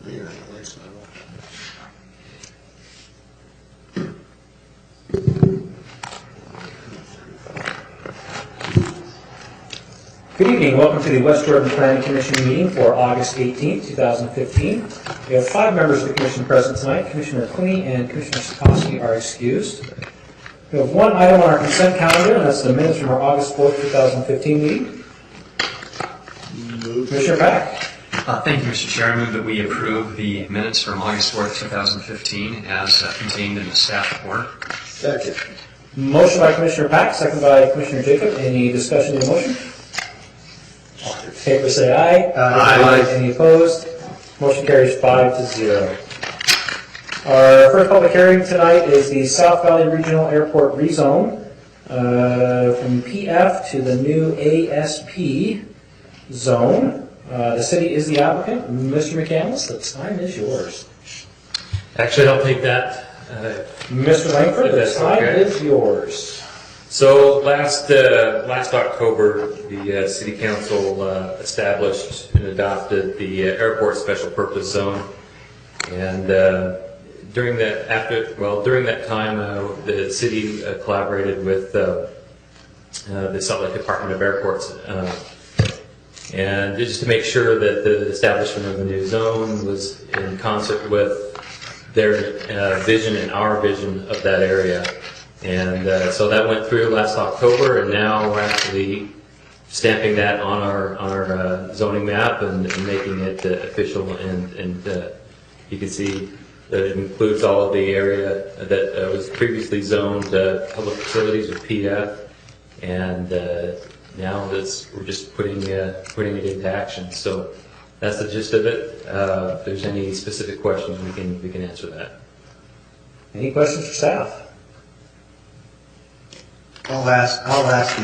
Good evening. Welcome to the West Jordan Planning Commission meeting for August 18th, 2015. We have 5 members of the Commission present tonight. Commissioner Clooney and Commissioner Sikoski are excused. We have 1 item on our consent calendar, and that's the minutes from our August 4th, 2015 meeting. Commissioner Pack. Thank you, Mr. Chair. I move that we approve the minutes from August 4th, 2015 as contained in the staff report. Second. Motion by Commissioner Pack, second by Commissioner Jacob. Any discussion of the motion? All in favor say aye. Aye. Any opposed? Motion carries 5-0. Our first public hearing tonight is the South Valley Regional Airport rezone from PF to the new ASP zone. The city is the applicant. Mr. McCandless, the time is yours. Actually, I'll take that. Mr. Langford, the time okay. is yours. So last October, the City Council established and adopted the Airport Special Purpose Zone, and during that time, the city collaborated with the Salt Lake Department of Airports, and just to make sure that the establishment of the new zone was in concert with their vision and our vision of that area. And so that went through last October, and now we're actually stamping that on our zoning map and making it official. And you can see that it includes all of the area that was previously zoned public facilities with PF, and now we're just putting it into action. So that's the gist of it. If there's any specific questions, we can answer that. Any questions for staff? I'll ask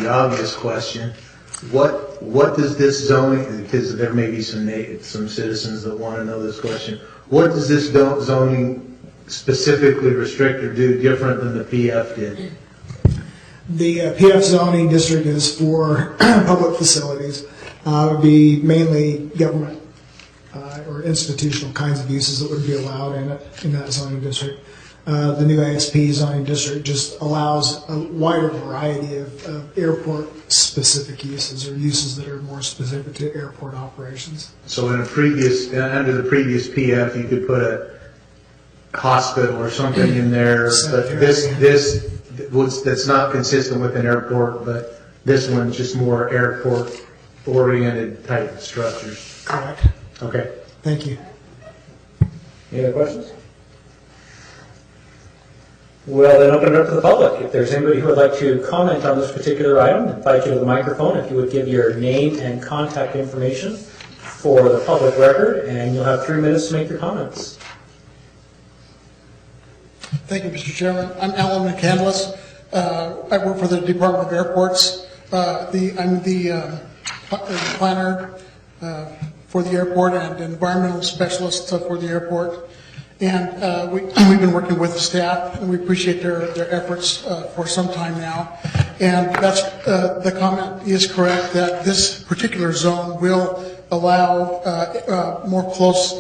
the obvious question. What does this zoning, because there may be some citizens that want to know this question, what does this zoning specifically restrict or do different than the PF did? The PF zoning district is for public facilities. It would be mainly government or institutional kinds of uses that would be allowed in that zoning district. The new ASP zoning district just allows a wider variety of airport-specific uses or uses that are more specific to airport operations. So under the previous PF, you could put a hospital or something in there, but that's not consistent with an airport, but this one's just more airport-oriented type structures. Correct. Okay. Thank you. Any other questions? Well, then open it up to the public. If there's anybody who would like to comment on this particular item, invite you to the microphone. If you would give your name and contact information for the public record, and you'll have 3 minutes to make your comments. Thank you, Mr. Chairman. I'm Alan McCandless. I work for the Department of Airports. I'm the planner for the airport and environmental specialist for the airport. And we've been working with the staff, and we appreciate their efforts for some time now. And that's the comment is correct that this particular zone will allow more close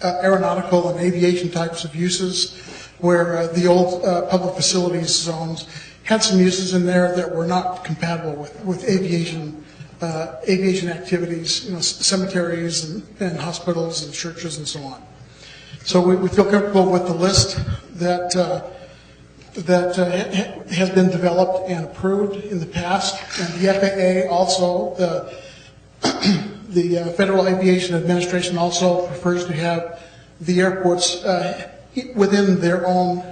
aeronautical and aviation types of uses, where the old public facilities zones had some uses in there that were not compatible with aviation activities, cemeteries and hospitals and churches and so on. So we feel comfortable with the list that has been developed and approved in the past, and the FAA also, the Federal Aviation Administration also prefers to have the airports within their own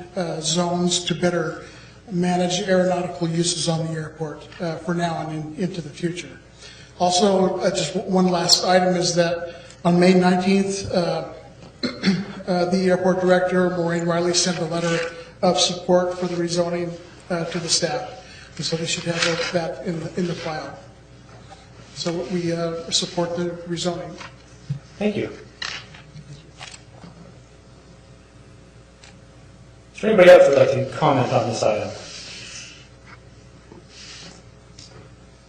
zones to better manage aeronautical uses on the airport for now and into the future. Also, just one last item is that on May 19th, the airport director, Maureen Riley, sent a letter of support for the rezoning to the staff. And so they should have that in the file. So we support the rezoning. Thank you. Is there anybody else who would like to comment on this item?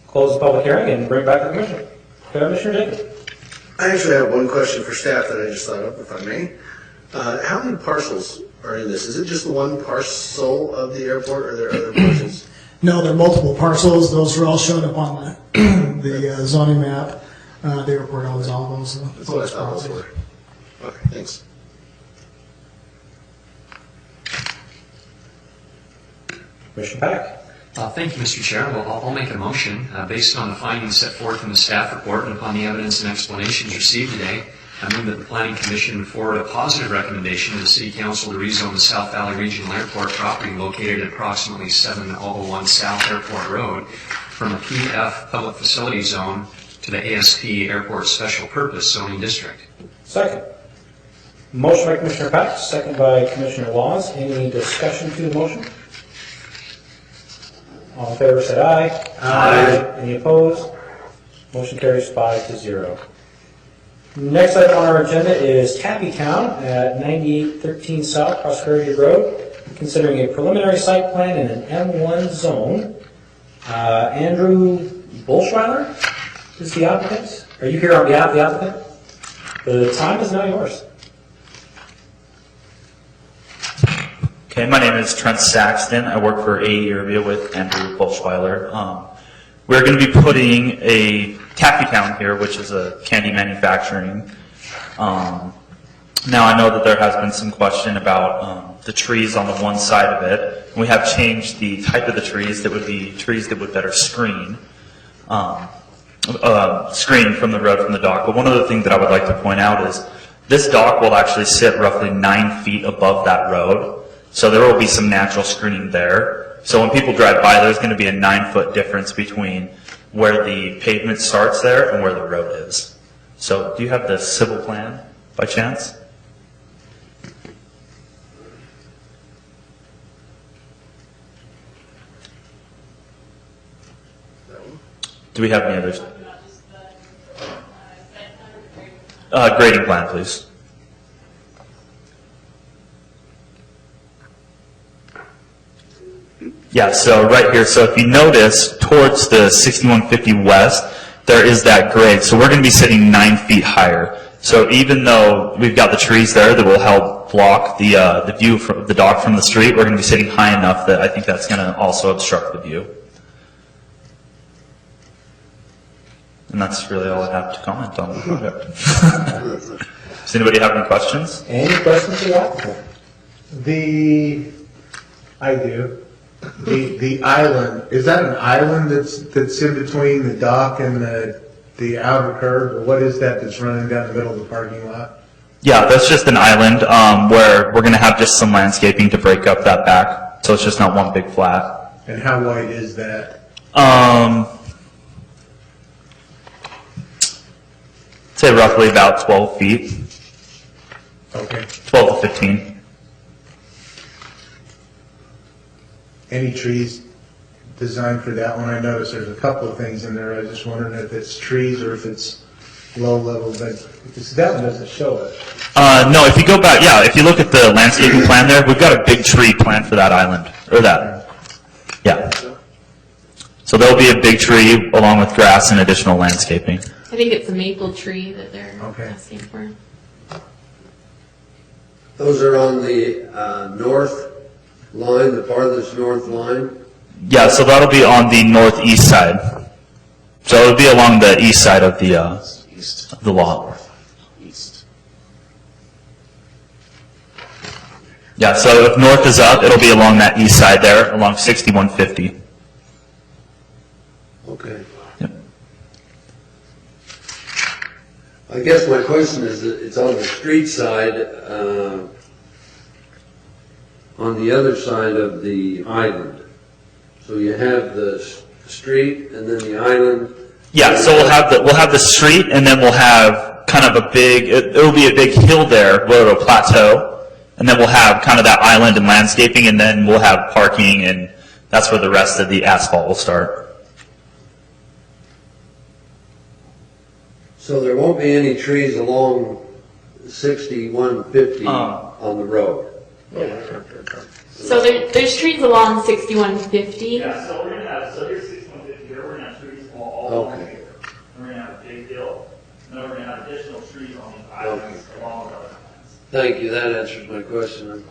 Close the public hearing and bring it back to the Commissioner. Commissioner Jacob. I actually have one question for staff that I just thought of, if I may. How many parcels are in this? Is it just one parcel of the airport, or are there other parcels? No, there are multiple parcels. Those are all shown up on the zoning map. The airport owns all those. That's what I thought those were. Okay, thanks. Commissioner Pack. Thank you, Mr. Chair. Well, I'll make a motion based on the findings set forth in the staff report and upon the evidence and explanations received today. I move that the Planning Commission forward a positive recommendation to the City Council to rezone the South Valley Regional Airport property located at approximately 7001 South Airport Road from the PF Public Facility Zone to the ASP Airport Special Purpose Zoning District. Second. Motion by Commissioner Pack, second by Commissioner Laws. Any discussion to the motion? All in favor, say aye. Aye. Any opposed? Motion carries 5-0. Next item on our agenda is Tappy Town at 9813 South Prosperity Road, considering a preliminary site plan in an M1 zone. Andrew Bolschweiler is the applicant. Are you here on behalf of the applicant? The time is now yours. Okay, my name is Trent Saxton. I work for AE Irvia with Andrew Bolschweiler. We're going to be putting a Taffy Town here, which is a candy manufacturing. Now I know that there has been some question about the trees on the one side of it. We have changed the type of the trees that would be trees that would better screen from the road from the dock. But one other thing that I would like to point out is this dock will actually sit roughly 9 feet above that road. So there will be some natural screening there. So when people drive by, there's going to be a 9-foot difference between where the pavement starts there and where the road is. So do you have the civil plan by chance? Do we have any others? Grading plan, please. Yeah, so right here, so if you notice, towards the 6150 west, there is that grade. So we're going to be sitting 9 feet higher. So even though we've got the trees there that will help block the view from the dock from the street, we're going to be sitting high enough that I think that's going to also obstruct the view. And that's really all I have to comment on the project. Does anybody have any questions? Any questions for the applicant? I do. The island, is that an island that's in between the dock and the outer curb, or what is that that's running down the middle of the parking lot? Yeah, that's just an island where we're going to have just some landscaping to break up that back, so it's just not one big flat. And how wide is that? Say roughly about 12 feet, Okay. 12 to 15. Any trees designed for that one? I noticed there's a couple of things in there. I was just wondering if it's trees or if it's low level, but because that one doesn't show it. No, if you go back, yeah, if you look at the landscaping plan there, we've got a big tree planned for that island, or that, yeah. So there'll be a big tree along with grass and additional landscaping. I think it's a maple tree that they're asking for. Those are on the north line, the farthest north line? Yeah, so that'll be on the northeast side. So it'll be along the east side of the lot. East. Yeah, so if north is up, it'll be along that east side there, along 6150. Okay. Yep. I guess my question is that it's on the street side, on the other side of the island. So you have the street and then the island. Yeah, so we'll have the street, and then we'll have kind of a big, it'll be a big hill there where it'll plateau, and then we'll have kind of that island and landscaping, and then we'll have parking, and that's where the rest of the asphalt will start. So there won't be any trees along 6150 on the road? So there's trees along 6150. Yeah, so we're gonna have, so here's 6150 here, we're gonna have trees all along Okay. here. We're gonna have a big hill, and then we're gonna have additional Thank you, that answers my question.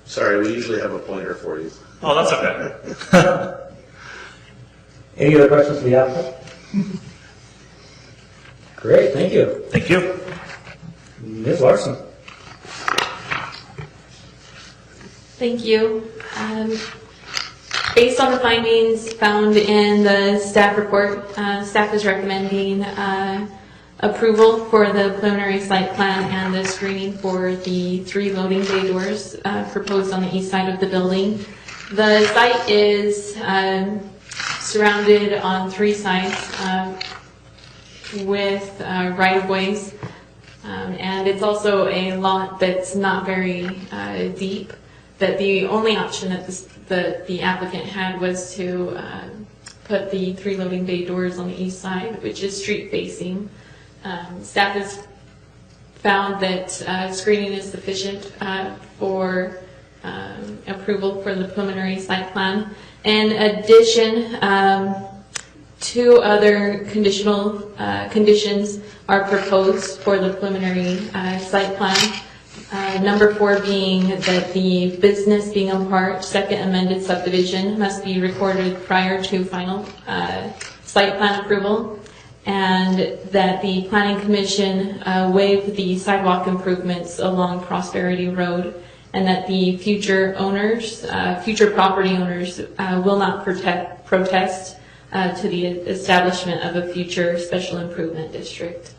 Sorry, we usually have a pointer for you. Oh, that's okay. Any other questions for the applicant? Great, thank you. Thank you. Ms. Larson? Thank you. Based on the findings found in the staff report, staff is recommending approval for the preliminary site plan and the screening for the 3 loading bay doors proposed on the east side of the building. The site is surrounded on 3 sides with right-of-ways, and it's also a lot that's not very deep. That the only option that the applicant had was to put the 3 loading bay doors on the east side, which is street facing. Staff has found that screening is sufficient for approval for the preliminary site plan. In addition, 2 other conditional conditions are proposed for the preliminary site plan. Number 4 being that the business being a part, second amended subdivision must be recorded prior to final site plan approval, and that the Planning Commission waive the sidewalk improvements along Prosperity Road, and that the future owners, future property owners will not protest to the establishment of a future special improvement district.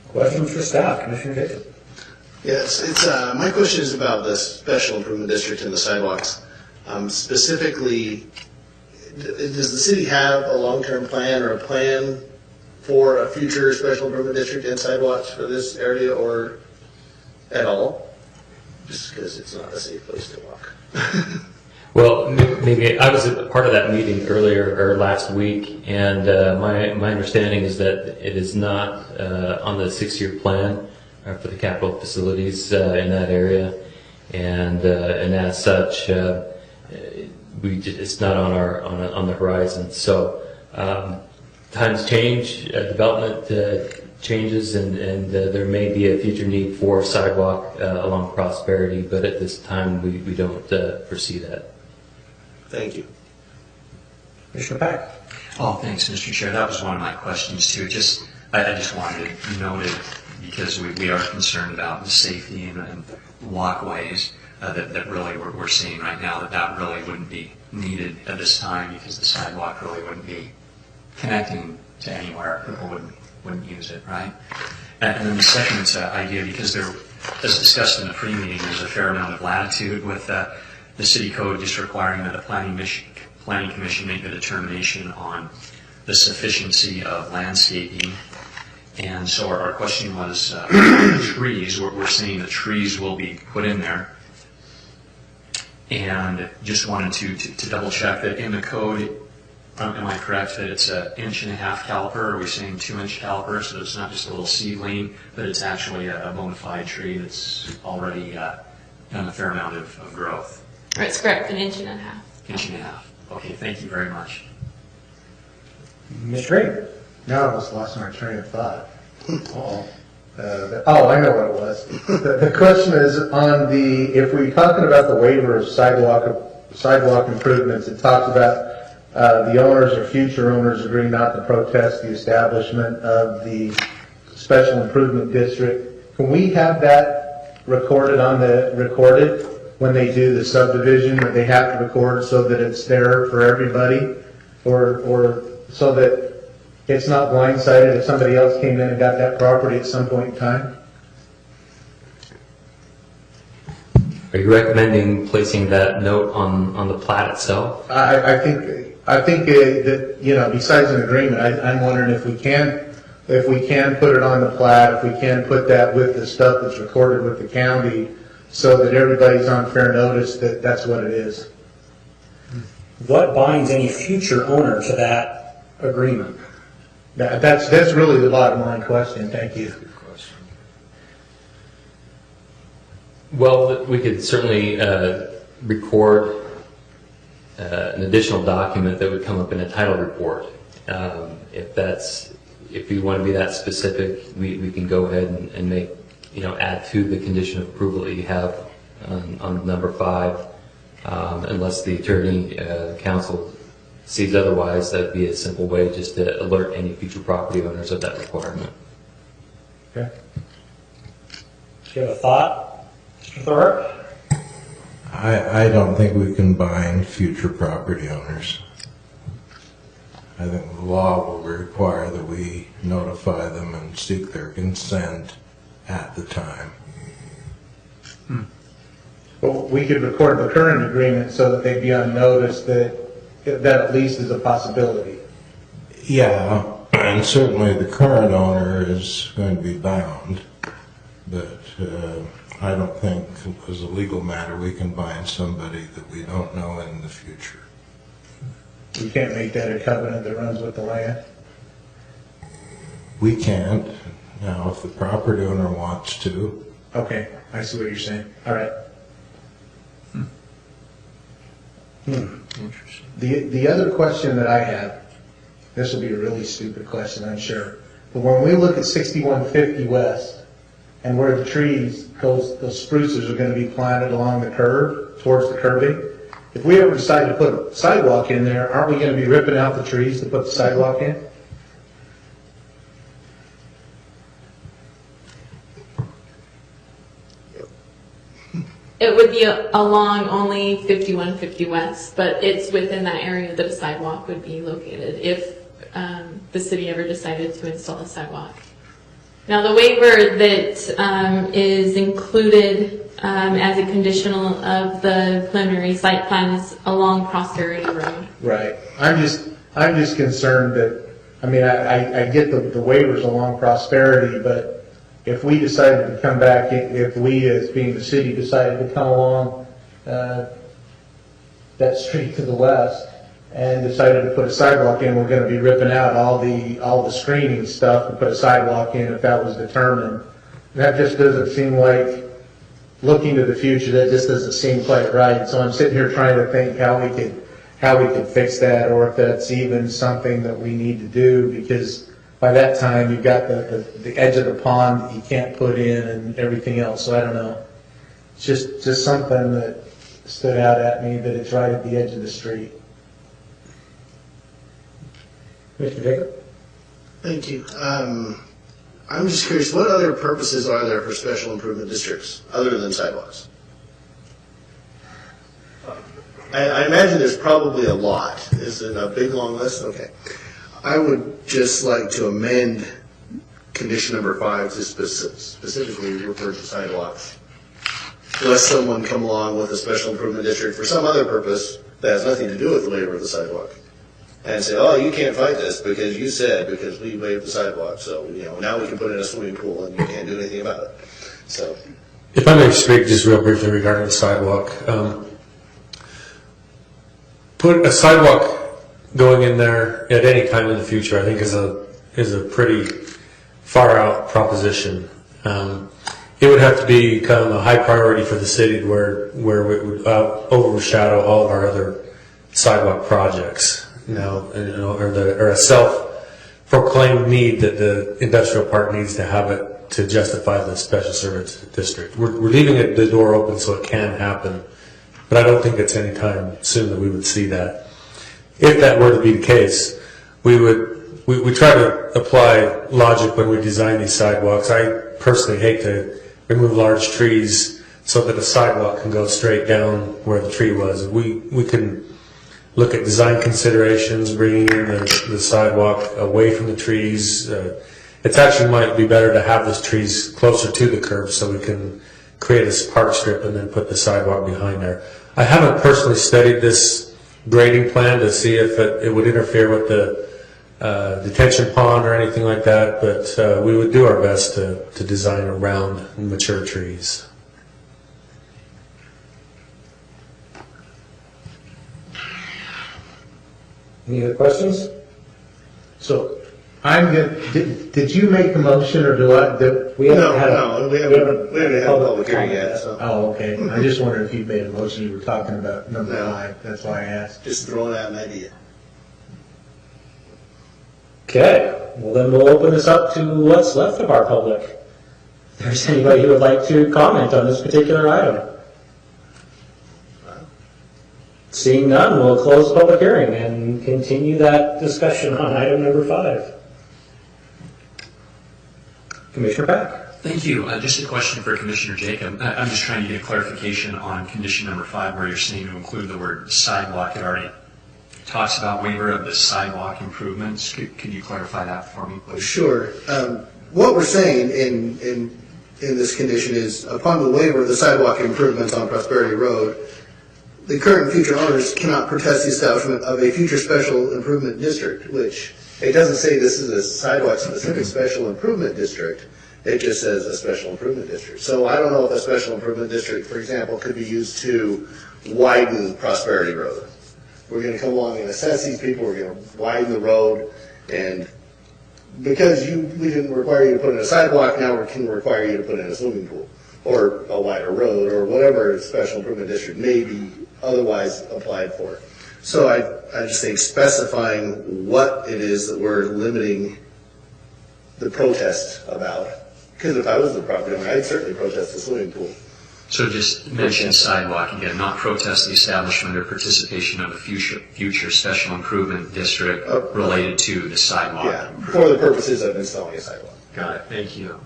Questions for staff, Commissioner Jacob? Yes, my question is about the special improvement district and the sidewalks. Specifically, does the city have a long-term plan or a plan for a future special improvement district and sidewalks for this area or at all? Just because it's not a safe place to walk. Well, maybe I was a part of that meeting earlier or last week, and my understanding is that it is not on the 6-year plan for the capital facilities in that area, and as such, it's not on the horizon. So times change, development changes, and there may be a future need for sidewalk along Prosperity, but at this time we don't foresee that. Thank you. Commissioner Pack? Oh, thanks, Mr. Chair. That was one of my questions too. I just wanted to note it because we are concerned about the safety and walkways that really we're seeing right now, that really wouldn't be needed at this time because the sidewalk really wouldn't be connecting to anywhere. People wouldn't use it, right? And then the second idea, because there, as discussed in the pre-meeting, there's a fair amount of latitude with the city code just requiring that a planning commission make the determination on the sufficiency of landscaping. And so our question was trees. We're saying that trees will be put in there. And just wanted to double check that in the code, am I correct that it's an 1.5-inch caliper? Or are we saying 2-inch caliper? So it's not just a little seedling, but it's actually a bona fide tree that's already done a fair amount of growth. That's correct, 1.5 inches. 1.5 inches. Okay, thank you very much. Mr. Green? No, I just lost my train of thought. I know what it was. The question is on if we're talking about the waiver of sidewalk improvements, it talks about the owners or future owners agree not to protest the establishment of the special improvement district. Can we have that recorded when they do the subdivision, that they have to record so that it's there for everybody, or so that it's not blindsided if somebody else came in and got that property at some point in time? Are you recommending placing that note on the plat itself? I think that, besides an agreement, I'm wondering if we can put it on the plat, if we can put that with the stuff that's recorded with the county, so that everybody's on fair notice that that's what it is. What binds any future owner to that agreement? That's really the bottom line question. Thank you. Well, we could certainly record an additional document that would come up in a title report, If you want to be that specific, we can go ahead and make, add to the condition of approval that you have on number 5, unless the attorney council sees otherwise. That'd be a simple way just to alert any future property owners of that requirement. Okay. Do you have a thought, Mr. Thorpe? I don't think we can bind future property owners. I think the law will require that we notify them and seek their consent at the time. But we could record the current agreement so that they'd be on notice that at least is a possibility. Yeah, and certainly the current owner is going to be bound, but I don't think as a legal matter we can bind somebody that we don't know in the future. We can't make that a covenant that runs with the land. We can't. Now, if the property owner wants to. Okay, I see what you're saying. All right. Interesting. The other question that I have, this will be a really stupid question, I'm sure, but when we look at 6150 West and where the trees, those spruces are going to be planted along the curb, towards the curbing, if we ever decide to put a sidewalk in there, aren't we going to be ripping out the trees to put the sidewalk in? It would be along only 5150 West, but it's within that area that a sidewalk would be located if the city ever decided to install a sidewalk. Now, the waiver that is included as a conditional of the preliminary site plan is along Prosperity Road. Right. I'm just concerned that, I mean, I get the waivers along Prosperity, but if we decided to come back, if we as being the city decided to come along that street to the west and decided to put a sidewalk in, we're going to be ripping out all the screening stuff and put a sidewalk in if that was determined. That just doesn't seem like, looking to the future, that just doesn't seem quite right. So I'm sitting here trying to think how we could fix that, or if that's even something that we need to do, because by that time you've got the edge of the pond that you can't put in and everything else. So I don't know. It's just something that stood out at me, that it's right at the edge of the street. Mr. Jacob? Thank you. I'm just curious, what other purposes are there for special improvement districts other than sidewalks? I imagine there's probably a lot. Is it a big, long list? Okay. I would just like to amend condition number 5 to specifically refer to sidewalks. Unless someone come along with a special improvement district for some other purpose that has nothing to do with the waiver of the sidewalk, and say, oh, you can't fight this because you said, because we waived the sidewalk, so now we can put in a swimming pool and you can't do anything about it. So, if I may speak just real briefly regarding the sidewalk, put a sidewalk going in there at any time in the future, I think is a pretty far out proposition. It would have to become a high priority for the city where it would overshadow all of our other sidewalk projects. Or a self-proclaimed need that the industrial park needs to have it to justify the special service district. We're leaving the door open so it can happen, but I don't think it's any time soon that we would see that. If that were to be the case, we try to apply logic when we design these sidewalks. I personally hate to remove large trees so that a sidewalk can go straight down where the tree was. We can look at design considerations, bringing in the sidewalk away from the trees. It actually might be better to have those trees closer to the curb so we can create a park strip and then put the sidewalk behind there. I haven't personally studied this grading plan to see if it would interfere with the detention pond or anything like that, but we would do our best to design around mature trees. Any other questions? So did you make the motion, or do I? We haven't No, had we haven't had a public hearing yet. So. Oh, okay. I just wondered if you made a motion. You were talking about number No. 5. That's why I asked. Just throwing out an idea. Okay, well then we'll open this up to what's left of our public. If there's anybody who would like to comment on this particular item. Seeing none, we'll close the public hearing and continue that discussion on item number 5. Commissioner Pack. Thank you. Just a question for Commissioner Jacob. I'm just trying to get clarification on condition number 5, where you're saying to include the word sidewalk. It already talks about waiver of the sidewalk improvements. Could you clarify that for me, please? Sure. What we're saying in this condition is, upon the waiver of the sidewalk improvements on Prosperity Road, the current and future owners cannot protest the establishment of a future special improvement district, which it doesn't say this is a sidewalk-specific special improvement district. It just says a special improvement district. So I don't know if a special improvement district, for example, could be used to widen Prosperity Road. We're going to come along and assess these people. We're going to widen the road, and because we didn't require you to put in a sidewalk, now we can require you to put in a swimming pool or a wider road or whatever special improvement district may be otherwise applied for. So I just think specifying what it is that we're limiting the protest about, because if I was the property owner, I'd certainly protest the swimming pool. So just mention sidewalk again, not protest the establishment or participation of a future special improvement district related to the sidewalk. Yeah, for the purposes of installing a sidewalk. Got it. Thank you.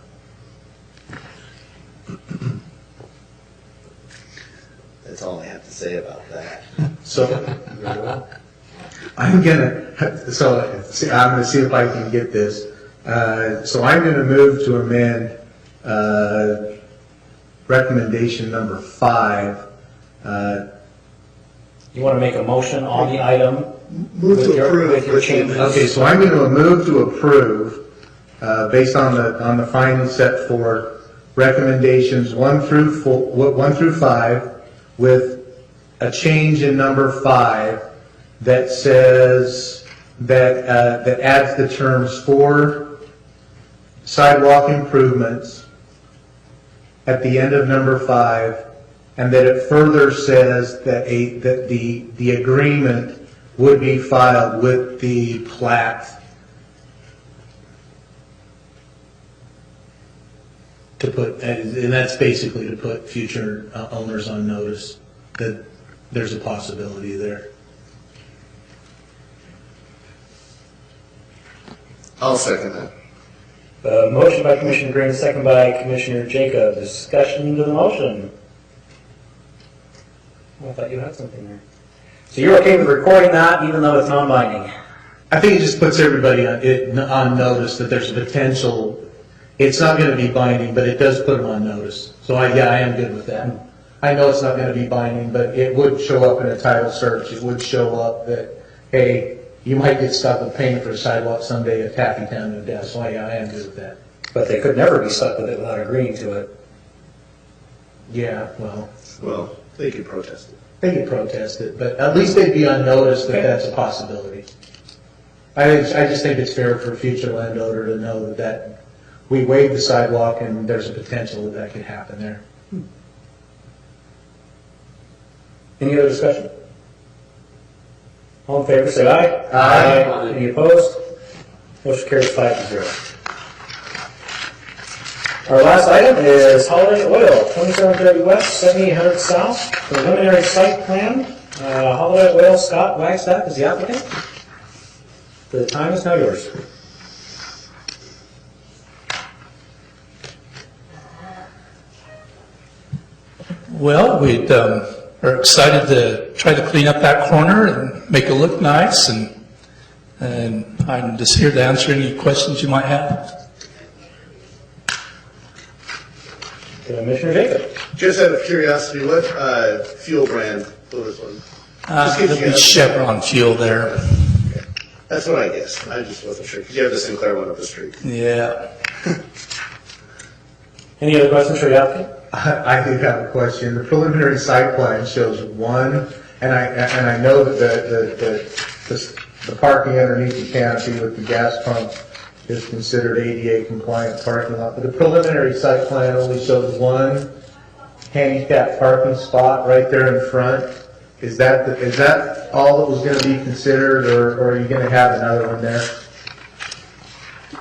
That's all I have to say about that. So, I'm gonna see if I can get this. So I'm gonna move to amend, recommendation number 5. You want to make a motion on the item? Move to approve with your changes? Okay, so I'm gonna move to approve, based on the findings set forth, recommendations 1 through 5, with a change in number 5 that says that adds the terms for sidewalk improvements at the end of number 5, and that it further says that the agreement would be filed with the plat to put, and that's basically to put future owners on notice that there's a possibility there. I'll second that. Motion by Commissioner Green, second by Commissioner Jacob. Discussion to the motion. Oh, I thought you had something there. So you're okay with recording that even though it's non-binding? I think it just puts everybody on notice that there's a potential. It's not going to be binding, but it does put them on notice. So I am good with that. I know it's not going to be binding, but it would show up in a title search. It would show up that, hey, you might get stuck with paying for a sidewalk someday at Taffy Town, no doubt. So I am good with that. But they could never be stuck with it without agreeing to it. Yeah, well, They could protest it. they could protest it, but at least they'd be on notice that that's a possibility. I just think it's fair for a future landowner to know that we waived the sidewalk and there's a potential that could happen there. Any other discussion? All in favor, say aye. Aye. Any opposed? Motion carries 5-0. Our last item is Holiday Oil, 2730 West, 7800 South, preliminary site plan. Holiday Oil, Scott Wagstaff is the applicant. The time is now yours. Well, we are excited to try to clean up that corner and make it look nice, and I'm just here to answer any questions you might have. Commissioner Jacob. Just out of curiosity, what fuel brand for this one? There'll be Chevron fuel there. That's what I guessed. I just wasn't sure, because you have the Sinclair one up the street. Yeah. Any other questions for the applicant? I do have a question. The preliminary site plan shows 1, and I know that the parking underneath the canopy with the gas pump is considered ADA compliant parking lot, but the preliminary site plan only shows 1 handicap parking spot right there in front. Is that all that was going to be considered, or are you going to have another one there?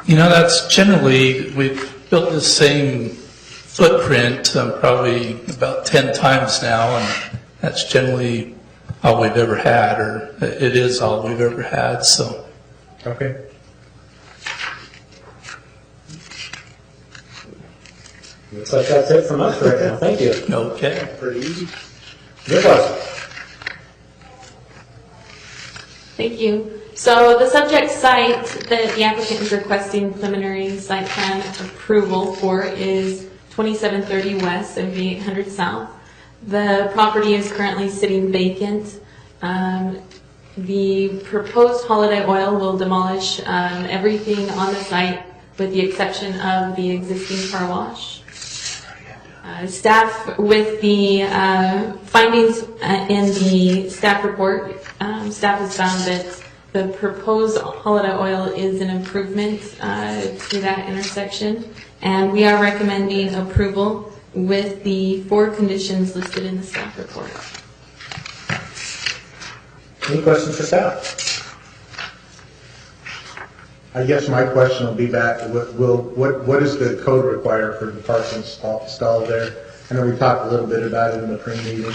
You know, that's generally, we've built the same footprint probably about 10 times now, and that's generally all we've ever had, or it is all we've ever had, so. Okay. Looks like that's it from us right now. Thank you. Okay. Pretty easy. Good question. Thank you. So the subject site that the applicant is requesting preliminary site plan approval for is 2730 West, 7800 South. The property is currently sitting vacant. The proposed Holiday Oil will demolish everything on the site with the exception of the existing car wash. Staff, with the findings in the staff report, staff has found that the proposed Holiday Oil is an improvement to that intersection, and we are recommending approval with the 4 conditions listed in the staff report. Any questions for staff? I guess my question will be back, what does the code require for the parking stall there? I know we talked a little bit about it in the pre-meeting.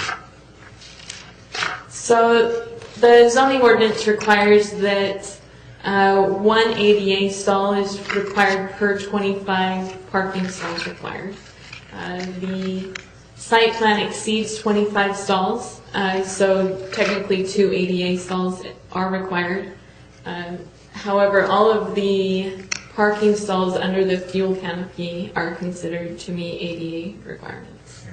So the zoning ordinance requires that 1 ADA stall is required per 25 parking stalls required. The site plan exceeds 25 stalls, so technically 2 ADA stalls are required. However, all of the parking stalls under the fuel canopy are considered to meet ADA requirements.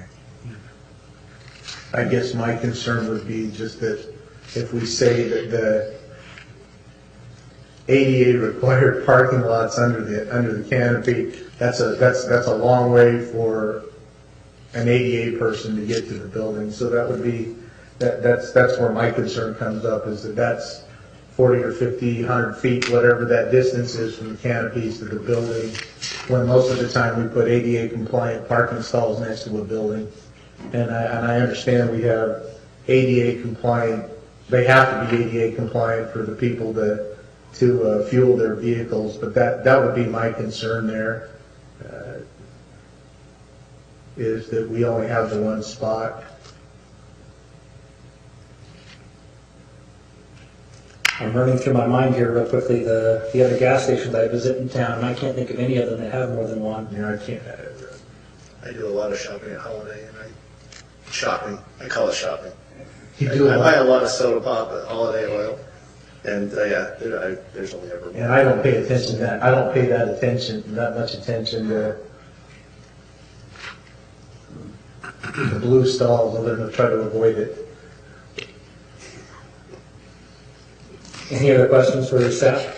I guess my concern would be just that if we say that the ADA required parking lots under the canopy, that's a long way for an ADA person to get to the building. So that would be that's where my concern comes up, is that that's 40 or 50, 100 feet, whatever that distance is from the canopies to the building, when most of the time we put ADA compliant parking stalls next to a building. And I understand we have ADA compliant, they have to be ADA compliant for the people to fuel their vehicles, but that would be my concern there, is that we only have the one spot. I'm running through my mind here real quickly, the other gas stations I visit in town, and I can't think of any of them that have more than one. I can't. I do a lot of shopping at Holiday, and I call it shopping. You do I a buy a lot, lot of soda pop at Holiday Oil, and there's only ever one. and I don't pay attention to that. I don't pay that much attention to the blue stalls, other than to try to avoid it. Any other questions for staff?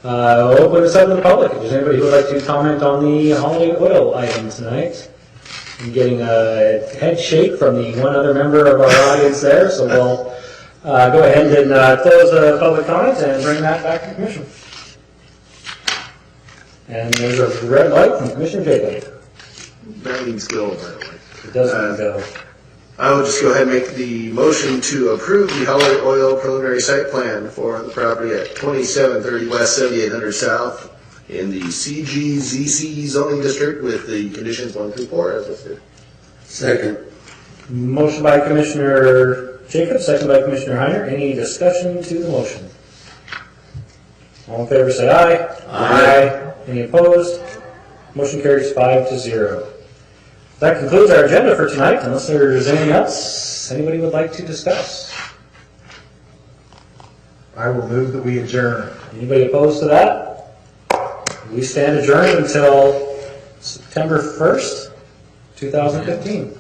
We'll open this up to the public. If there's anybody who would like to comment on the Holiday Oil item tonight. I'm getting a head shake from the one other member of our audience there, so we'll go ahead and close the public comment and bring that back to the commission. And there's a red light from Commissioner Jacob. That means go, by the way. It does mean go. I will just go ahead and make the motion to approve the Holiday Oil preliminary site plan for the property at 2730 West, 7800 South in the CGZC zoning district with the conditions 1 through 4 as listed. Second. Motion by Commissioner Jacob, second by Commissioner Heiner. Any discussion to the motion? All in favor say aye. Aye. Any opposed? Motion carries 5-0. That concludes our agenda for tonight, unless there's anything else anybody would like to discuss. I will move that we adjourn. Anybody opposed to that? We stand adjourned until September 1st, 2015.